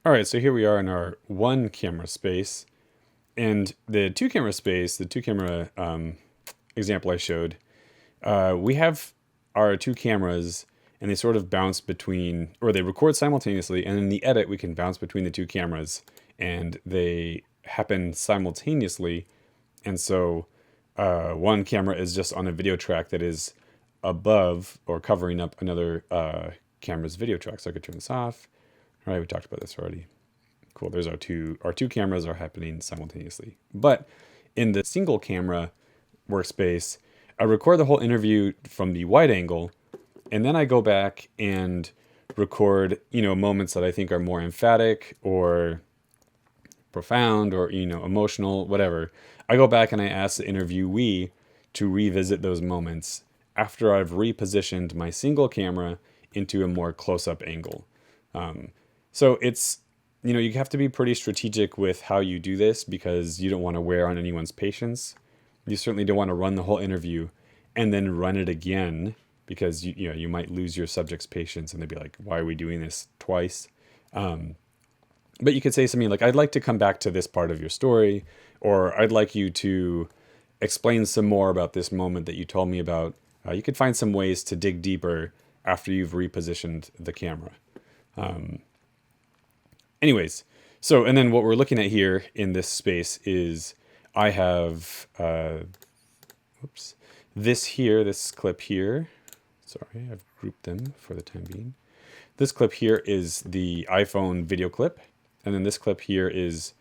All right, so here we are in our one camera space, and the two camera space, the two camera example I showed, we have our two cameras and they sort of bounce between, or they record simultaneously, and in the edit we can bounce between the two cameras and they happen simultaneously. And so one camera is just on a video track that is above or covering up another camera's video track. So I could turn this off. All right, we talked about this already. Cool, there's our two cameras are happening simultaneously. But in the single camera workspace, I record the whole interview from the wide angle, and then I go back and record, moments that I think are more emphatic or profound or, emotional, whatever. I go back and I ask the interviewee to revisit those moments after I've repositioned my single camera into a more close-up angle. So it's, you have to be pretty strategic with how you do this because you don't want to wear on anyone's patience. You certainly don't want to run the whole interview and then run it again because you might lose your subject's patience and they'd be like, why are we doing this twice? But you could say something like, I'd like to come back to this part of your story, or I'd like you to explain some more about this moment that you told me about. You could find some ways to dig deeper after you've repositioned the camera. Anyways, so, and then what we're looking at here in this space is I have, this clip here. Sorry, I've grouped them for the time being. This clip here is the iPhone video clip. And then this clip here is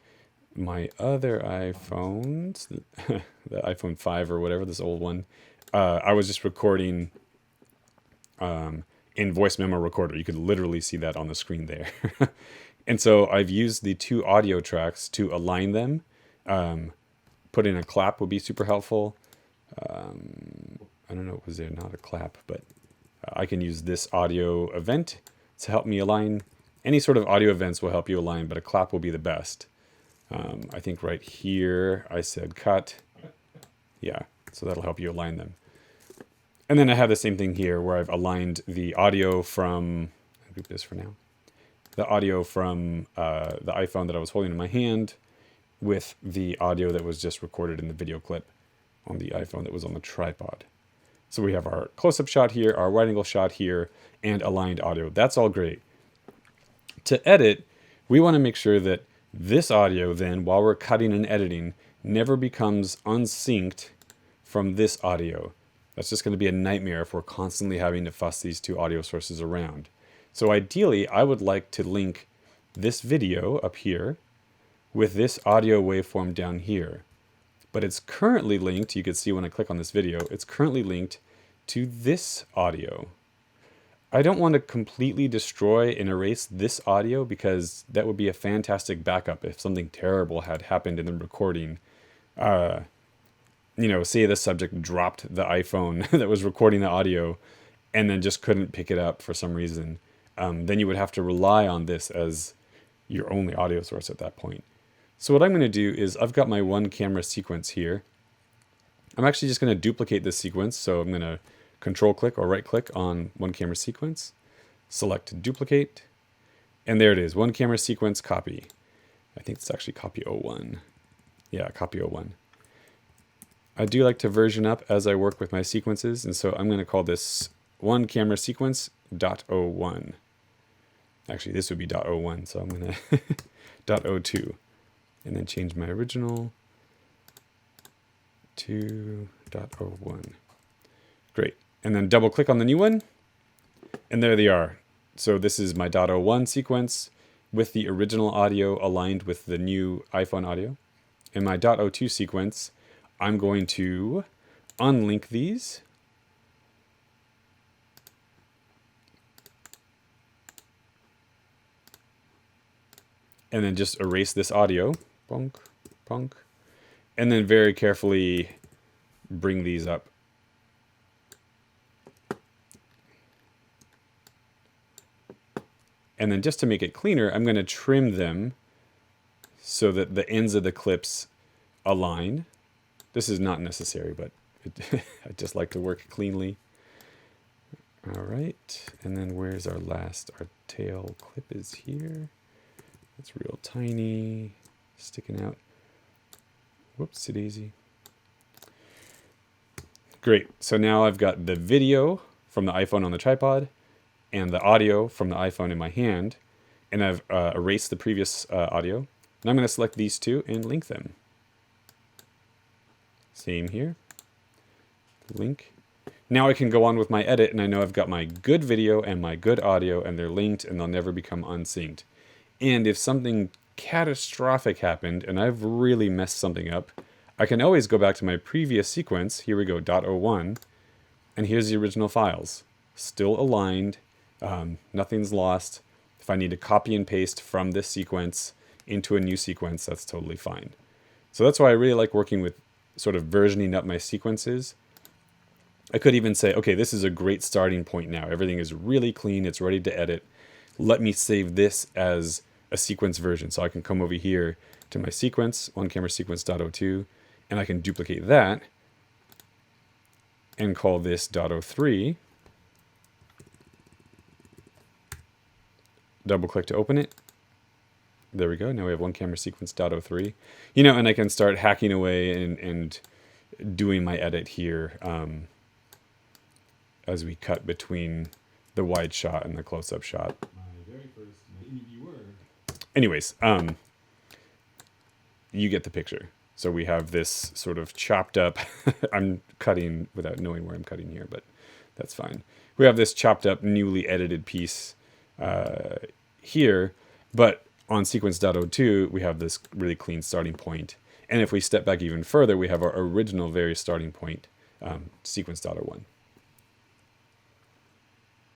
my other iPhones, the iPhone 5 or whatever, this old one. I was just recording in voice memo recorder. You could literally see that on the screen there. And so I've used the two audio tracks to align them. Put in a clap would be super helpful. I don't know, was there not a clap, but I can use this audio event to help me align. Any sort of audio events will help you align, but a clap will be the best. I think right here I said cut. Yeah, so that'll help you align them. And then I have the same thing here where I've aligned the audio from, I'll group this for now, the audio from the iPhone that I was holding in my hand with the audio that was just recorded in the video clip on the iPhone that was on the tripod. So we have our close-up shot here, our wide angle shot here, and aligned audio. That's all great. To edit, we want to make sure that this audio then, while we're cutting and editing, never becomes unsynced from this audio. That's just going to be a nightmare if we're constantly having to fuss these two audio sources around. So ideally, I would like to link this video up here with this audio waveform down here. But it's currently linked, you can see when I click on this video, it's currently linked to this audio. I don't want to completely destroy and erase this audio because that would be a fantastic backup if something terrible had happened in the recording. Say the subject dropped the iPhone that was recording the audio and then just couldn't pick it up for some reason. Then you would have to rely on this as your only audio source at that point. So what I'm going to do is I've got my one camera sequence here. I'm actually just going to duplicate this sequence. So I'm going to control click or right click on one camera sequence, select duplicate, and there it is, one camera sequence copy. I think it's actually copy 01. Yeah, copy 01. I do like to version up as I work with my sequences, and so I'm going to call this one camera sequence .01. Actually, this would be .01, so I'm going to .02. And then change my original to .01. Great. And then double click on the new one. And there they are. So this is my .01 sequence with the original audio aligned with the new iPhone audio. In my .02 sequence, I'm going to unlink these. And then just erase this audio. Bonk, bonk. And then very carefully bring these up. And then just to make it cleaner, I'm going to trim them so that the ends of the clips align. This is not necessary, but I just like to work cleanly. All right, and then where's our tail clip is here. It's real tiny, sticking out. Whoopsie daisy. Great. So now I've got the video from the iPhone on the tripod and the audio from the iPhone in my hand. And I've erased the previous audio. And I'm going to select these two and link them. Same here. Link. Now I can go on with my edit, and I know I've got my good video and my good audio, and they're linked, and they'll never become unsynced. And if something catastrophic happened, and I've really messed something up, I can always go back to my previous sequence. Here we go, .01, and here's the original files. Still aligned, nothing's lost. If I need to copy and paste from this sequence into a new sequence, that's totally fine. So that's why I really like working with sort of versioning up my sequences. I could even say, okay, this is a great starting point now. Everything is really clean. It's ready to edit. Let me save this as a sequence version. So I can come over here to my sequence, one camera sequence.02, and I can duplicate that and call this .03. Double click to open it. There we go. Now we have one camera sequence .03. You know, and I can start hacking away and doing my edit here as we cut between the wide shot and the close-up shot. My very first interviewer. Anyways, you get the picture. So we have this sort of chopped up, I'm cutting without knowing where I'm cutting here, but that's fine. We have this chopped up, newly edited piece here, but on sequence.02, we have this really clean starting point. And if we step back even further, we have our original very starting point, sequence.01.